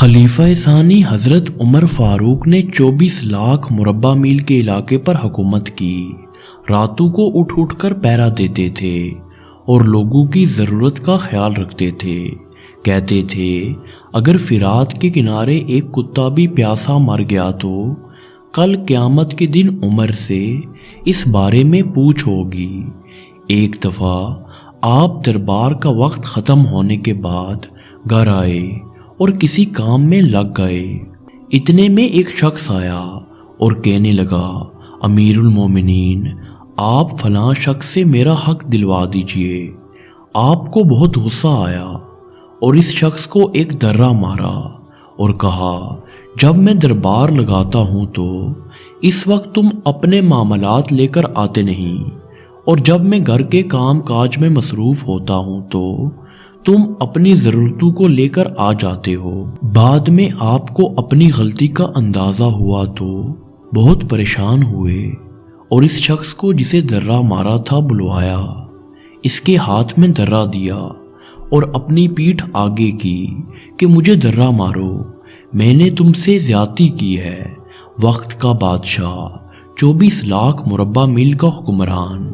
خلیفہ ثانی حضرت عمر فاروق نے 24 لاکھ مربع میل کے علاقے پر حکومت کی۔ راتوں کو اٹھ اٹھ کر پہرا دیتے تھے اور لوگوں کی ضرورت کا خیال رکھتے تھے۔ کہتے تھے اگر فرات کے کنارے ایک کتا بھی پیاسا مر گیا تو کل قیامت کے دن عمر سے اس بارے میں پوچھ ہوگی۔ ایک دفعہ آپ دربار کا وقت ختم ہونے کے بعد گھر آئے اور کسی کام میں لگ گئے۔ اتنے میں ایک شخص آیا اور کہنے لگا امیر المومنین، آپ فلاں شخص سے میرا حق دلوا دیجئے۔ آپ کو بہت غصہ آیا اور اس شخص کو ایک درہ مارا اور کہا جب میں دربار لگاتا ہوں تو اس وقت تم اپنے معاملات لے کر آتے نہیں، اور جب میں گھر کے کام کاج میں مصروف ہوتا ہوں تو تم اپنی ضرورتوں کو لے کر آ جاتے ہو۔ بعد میں آپ کو اپنی غلطی کا اندازہ ہوا تو بہت پریشان ہوئے اور اس شخص کو جسے درہ مارا تھا بلوایا، اس کے ہاتھ میں درہ دیا اور اپنی پیٹھ آگے کی کہ مجھے درہ مارو، میں نے تم سے زیادتی کی ہے۔ وقت کا بادشاہ، 24 لاکھ مربع میل کا حکمران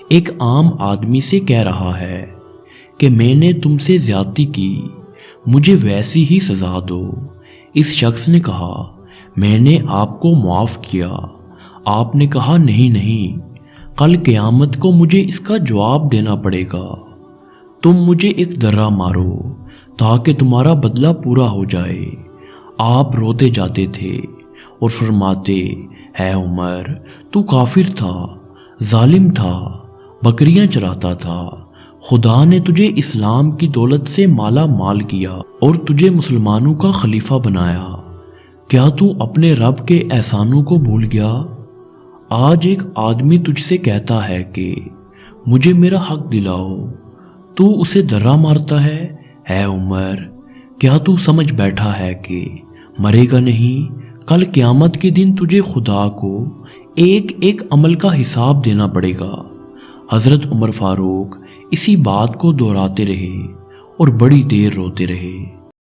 ایک عام آدمی سے کہہ رہا ہے کہ میں نے تم سے زیادتی کی، مجھے ویسی ہی سزا دو۔ اس شخص نے کہا میں نے آپ کو معاف کیا۔ آپ نے کہا نہیں، کل قیامت کو مجھے اس کا جواب دینا پڑے گا۔ تم مجھے ایک درہ مارو تاکہ تمہارا بدلہ پورا ہو جائے۔ آپ روتے جاتے تھے اور فرماتے ہے عمر، تو کافر تھا، ظالم تھا، بکریاں چراتا تھا، خدا نے تجھے اسلام کی دولت سے مالا مال کیا اور تجھے مسلمانوں کا خلیفہ بنایا، کیا تو اپنے رب کے احسانوں کو بھول گیا؟ آج ایک آدمی تجھ سے کہتا ہے کہ مجھے میرا حق دلاؤ، تو اسے درہ مارتا ہے عمر، کیا تو سمجھ بیٹھا ہے کہ مرے گا نہیں؟ کل قیامت کے دن تجھے خدا کو ایک ایک عمل کا حساب دینا پڑے گا۔ حضرت عمر فاروق اسی بات کو دہراتے رہے اور بڑی دیر روتے رہے۔